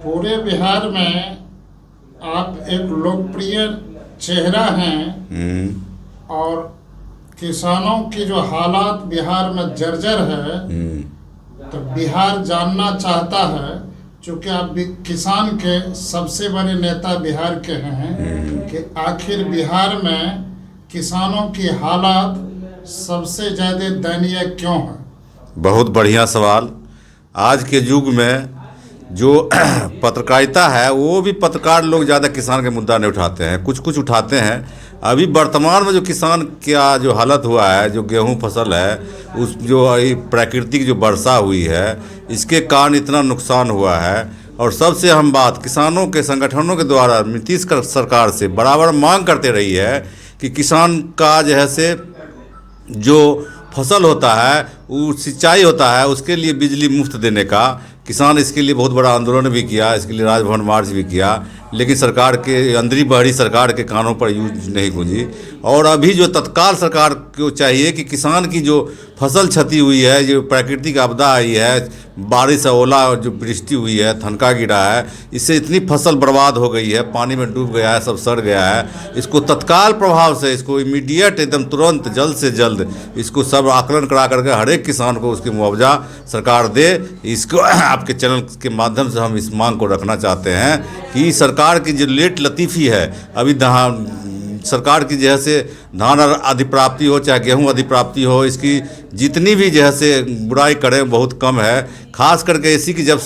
पूरे बिहार में आप एक लोकप्रिय चेहरा हैं और किसानों की जो हालात बिहार में जर्जर है, तो बिहार जानना चाहता है, चूँकि आप किसान के सबसे बड़े नेता बिहार के हैं, कि आखिर बिहार में किसानों की हालात सबसे ज़्यादा दयनीय क्यों है। बहुत बढ़िया सवाल। आज के युग में जो पत्रकारिता है, वो भी पत्रकार लोग ज़्यादा किसान के मुद्दा नहीं उठाते हैं, कुछ कुछ उठाते हैं। अभी वर्तमान में जो किसान का जो हालत हुआ है, जो गेहूं फसल है, उस जो प्राकृतिक जो वर्षा हुई है, इसके कारण इतना नुकसान हुआ है। और सबसे अहम बात, किसानों के संगठनों के द्वारा नीतीश सरकार से बराबर मांग करते रही है कि किसान का जैसे जो फसल होता है, वो सिंचाई होता है, उसके लिए बिजली मुफ्त देने का। किसान इसके लिए बहुत बड़ा आंदोलन भी किया, इसके लिए राजभवन मार्च भी किया, लेकिन सरकार के अंदरी बहरी सरकार के कानों पर यूज नहीं गूंजी। और अभी जो तत्काल सरकार को चाहिए कि किसान की जो फसल क्षति हुई है, जो प्राकृतिक आपदा आई है, बारिश ओला जो वृष्टि हुई है, ठनका गिरा है, इससे इतनी फसल बर्बाद हो गई है, पानी में डूब गया है, सब सड़ गया है। इसको तत्काल प्रभाव से, इसको इमीडिएट एकदम तुरंत जल्द से जल्द इसको सब आकलन करा करके हर एक किसान को उसकी मुआवजा सरकार दे। इसको आपके चैनल के माध्यम से हम इस मांग को रखना चाहते हैं कि सरकार की जो लेट लतीफ़ी है, अभी सरकार की जैसे धान अधिप्राप्ति हो चाहे गेहूं अधिप्राप्ति हो, इसकी जितनी भी जैसे बुराई करें बहुत कम है। खास करके इसी की जब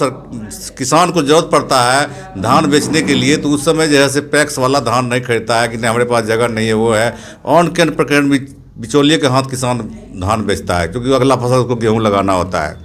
किसान को ज़रूरत पड़ता है धान बेचने के लिए, तो उस समय जैसे पैक्स वाला धान नहीं खरीदता है कि नहीं हमारे पास जगह नहीं है, वो है ऑन कैन प्रकरण बिचौलिए के हाथ किसान धान बेचता है, क्योंकि अगला फसल उसको गेहूँ लगाना होता है।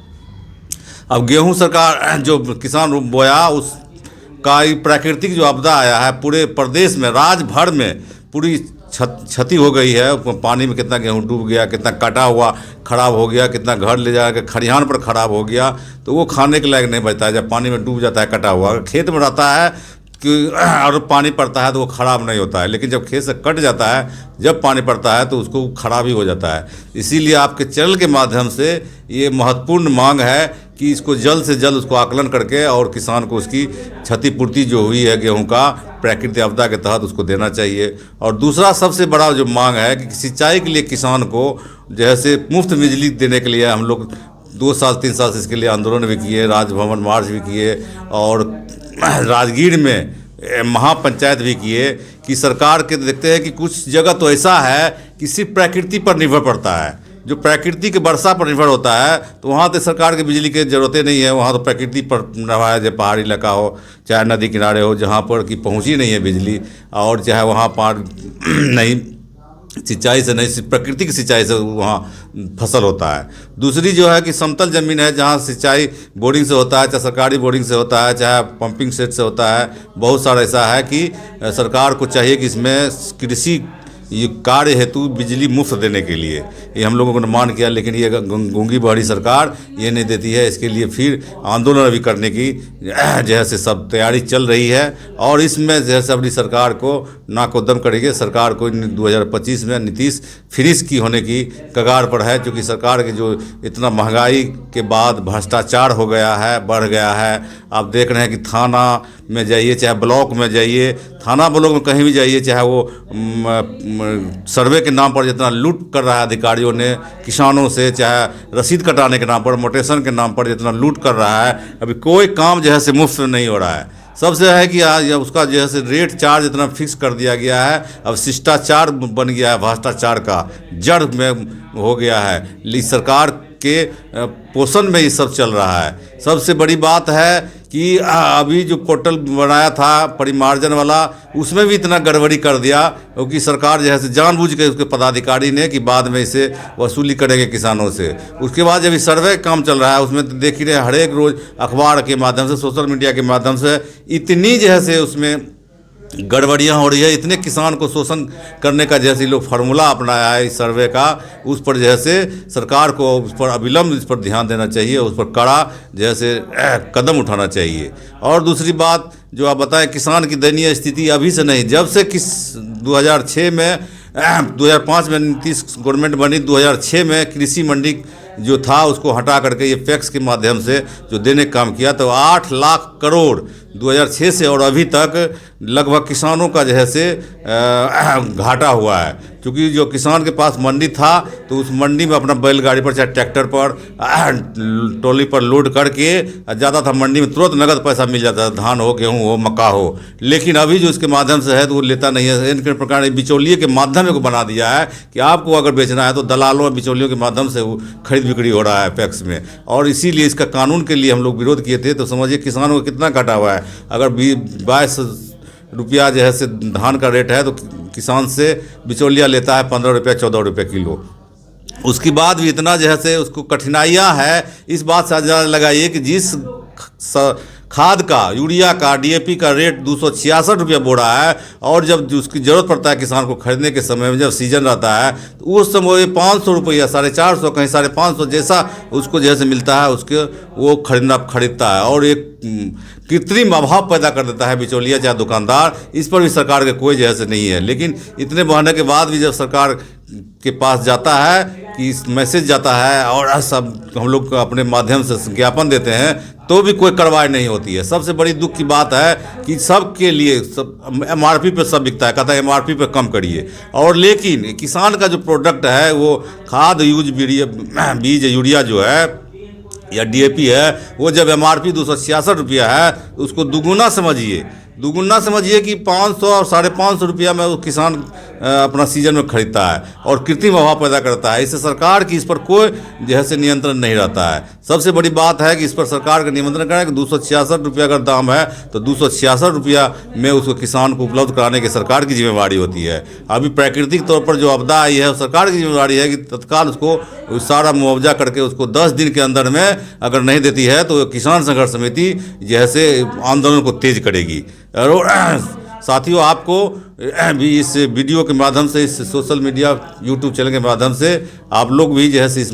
अब गेहूँ सरकार जो किसान बोया, उसका प्राकृतिक जो आपदा आया है, पूरे प्रदेश में राज्य भर में पूरी क्षति हो गई है। पानी में कितना गेहूं डूब गया, कितना कटा हुआ ख़राब हो गया, कितना घर ले जाकर खलिहान पर ख़राब हो गया, तो वो खाने के लायक नहीं बचता है। जब पानी में डूब जाता है कटा हुआ, खेत में रहता है कि और पानी पड़ता है तो वो ख़राब नहीं होता है, लेकिन जब खेत से कट जाता है, जब पानी पड़ता है तो उसको ख़राब ही हो जाता है। इसीलिए आपके चैनल के माध्यम से ये महत्वपूर्ण मांग है कि इसको जल्द से जल्द उसको आकलन करके और किसान को उसकी क्षतिपूर्ति जो हुई है गेहूं का प्राकृतिक आपदा के तहत उसको देना चाहिए। और दूसरा सबसे बड़ा जो मांग है कि सिंचाई के लिए किसान को जैसे मुफ्त बिजली देने के लिए हम लोग 2 साल 3 साल से इसके लिए आंदोलन भी किए, राजभवन मार्च भी किए और राजगीर में महापंचायत भी किए कि सरकार के देखते हैं कि कुछ जगह तो ऐसा है कि सिर्फ प्रकृति पर निर्भर पड़ता है, जो प्रकृति के वर्षा पर निर्भर होता है, तो वहाँ तो सरकार की बिजली की ज़रूरतें नहीं है। वहाँ तो प्रकृति पर निर्भर है, चाहे पहाड़ी इलाका हो चाहे नदी किनारे हो, जहाँ पर कि पहुँची नहीं है बिजली, और चाहे वहाँ पर नहीं सिंचाई से नहीं, सिर्फ प्रकृति की सिंचाई से वहाँ फसल होता है। दूसरी जो है कि समतल ज़मीन है, जहाँ सिंचाई बोरिंग से होता है, चाहे सरकारी बोरिंग से होता है, चाहे पंपिंग सेट से होता है। बहुत सारा ऐसा है कि सरकार को चाहिए कि इसमें कृषि ये कार्य हेतु बिजली मुफ्त देने के लिए ये हम लोगों को मान किया, लेकिन ये गूंगी बहरी सरकार ये नहीं देती है। इसके लिए फिर आंदोलन भी करने की जैसे सब तैयारी चल रही है, और इसमें जैसे अपनी सरकार को नाकोदम करेंगे। सरकार को 2025 में नीतीश फ्रीज की होने की कगार पर है, क्योंकि सरकार की जो इतना महंगाई के बाद भ्रष्टाचार हो गया है, बढ़ गया है। आप देख रहे हैं कि थाना में जाइए चाहे ब्लॉक में जाइए, थाना ब्लॉक में कहीं भी जाइए, चाहे वो सर्वे के नाम पर जितना लूट कर रहा है अधिकारियों ने किसानों से, चाहे रसीद कटाने के नाम पर, मोटेशन के नाम पर जितना लूट कर रहा है, अभी कोई काम जो है से मुफ्त नहीं हो रहा है। सबसे है कि आज उसका जो है से रेट चार्ज इतना फिक्स कर दिया गया है, अब शिष्टाचार बन गया है, भ्रष्टाचार का जड़ में हो गया है। सरकार के पोषण में ये सब चल रहा है। सबसे बड़ी बात है कि अभी जो पोर्टल बनाया था परिमार्जन वाला, उसमें भी इतना गड़बड़ी कर दिया, क्योंकि सरकार जो है जानबूझ के उसके पदाधिकारी ने कि बाद में इसे वसूली करेंगे किसानों से। उसके बाद जब सर्वे काम चल रहा है, उसमें तो देख ही रहे हर एक रोज़ अखबार के माध्यम से, सोशल मीडिया के माध्यम से इतनी जो है से उसमें गड़बड़ियाँ हो रही है। इतने किसान को शोषण करने का जैसे लोग फार्मूला अपनाया है इस सर्वे का, उस पर जैसे सरकार को उस पर अविलंब इस पर ध्यान देना चाहिए, उस पर कड़ा जैसे कदम उठाना चाहिए। और दूसरी बात जो आप बताएं, किसान की दयनीय स्थिति अभी से नहीं, जब से 2006 में 2005 में नीतीश गवर्नमेंट बनी, 2006 में कृषि मंडी जो था उसको हटा करके ये पैक्स के माध्यम से जो देने का काम किया, तो 8 लाख करोड़ 2006 से और अभी तक लगभग किसानों का जो है से घाटा हुआ है। क्योंकि जो किसान के पास मंडी था तो उस मंडी में अपना बैलगाड़ी पर चाहे ट्रैक्टर पर ट्रॉली पर लोड करके ज़्यादा था, मंडी में तुरंत नगद पैसा मिल जाता है, धान हो, गेहूँ हो, मक्का हो। लेकिन अभी जो इसके माध्यम से है तो वो लेता नहीं है। इन प्रकार बिचौलिए के माध्यम को बना दिया है कि आपको अगर बेचना है तो दलालों और बिचौलियों के माध्यम से वो खरीद बिक्री हो रहा है पैक्स में। और इसीलिए इसका कानून के लिए हम लोग विरोध किए थे। तो समझिए किसानों को कितना घाटा हुआ है। अगर 22 रुपया जो है से धान का रेट है तो किसान से बिचौलिया लेता है 15 रुपया 14 रुपये किलो। उसके बाद भी इतना जो है से उसको कठिनाइयाँ है। इस बात से अंदाजा लगाइए कि जिस खाद का, यूरिया का, डीएपी का रेट 266 रुपया बोरा है, और जब उसकी ज़रूरत पड़ता है किसान को खरीदने के समय में, जब सीजन रहता है तो उस समय 500 रुपया, 450, कहीं 550 जैसा उसको जैसे मिलता है उसके वो खरीदता है। और एक कृत्रिम अभाव पैदा कर देता है बिचौलिया चाहे दुकानदार। इस पर भी सरकार के कोई जैसे नहीं है। लेकिन इतने बढ़ने के बाद भी जब सरकार के पास जाता है कि मैसेज जाता है और सब हम लोग अपने माध्यम से ज्ञापन देते हैं तो भी कोई कार्रवाई नहीं होती है। सबसे बड़ी दुख की बात है कि सबके लिए सब MRP पे सब बिकता है, कहता है MRP पे कम करिए। और लेकिन किसान का जो प्रोडक्ट है वो खाद बीज यूरिया जो है या DAP है, वो जब MRP 266 रुपया है उसको दुगुना समझिए कि 500 और 550 रुपया में वो किसान अपना सीजन में खरीदता है और कृत्रिम अभाव पैदा करता है। इससे सरकार की इस पर कोई जैसे नियंत्रण नहीं रहता है। सबसे बड़ी बात है कि इस पर सरकार का नियंत्रण करें कि 266 रुपया अगर दाम है तो 266 रुपया में उसको किसान को उपलब्ध कराने की सरकार की जिम्मेवारी होती है। अभी प्राकृतिक तौर पर जो आपदा आई है सरकार की जिम्मेवारी है कि तत्काल उसको सारा मुआवजा करके उसको 10 दिन के अंदर में अगर नहीं देती है तो किसान संघर्ष समिति जैसे आंदोलन को तेज करेगी। और साथियों, आपको भी इस वीडियो के माध्यम से, इस सोशल मीडिया यूट्यूब चैनल के माध्यम से आप लोग भी जो है इस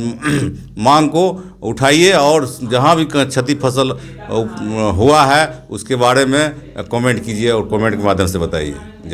मांग को उठाइए और जहां भी क्षति फसल हुआ है उसके बारे में कमेंट कीजिए और कमेंट के माध्यम से बताइए। जैसे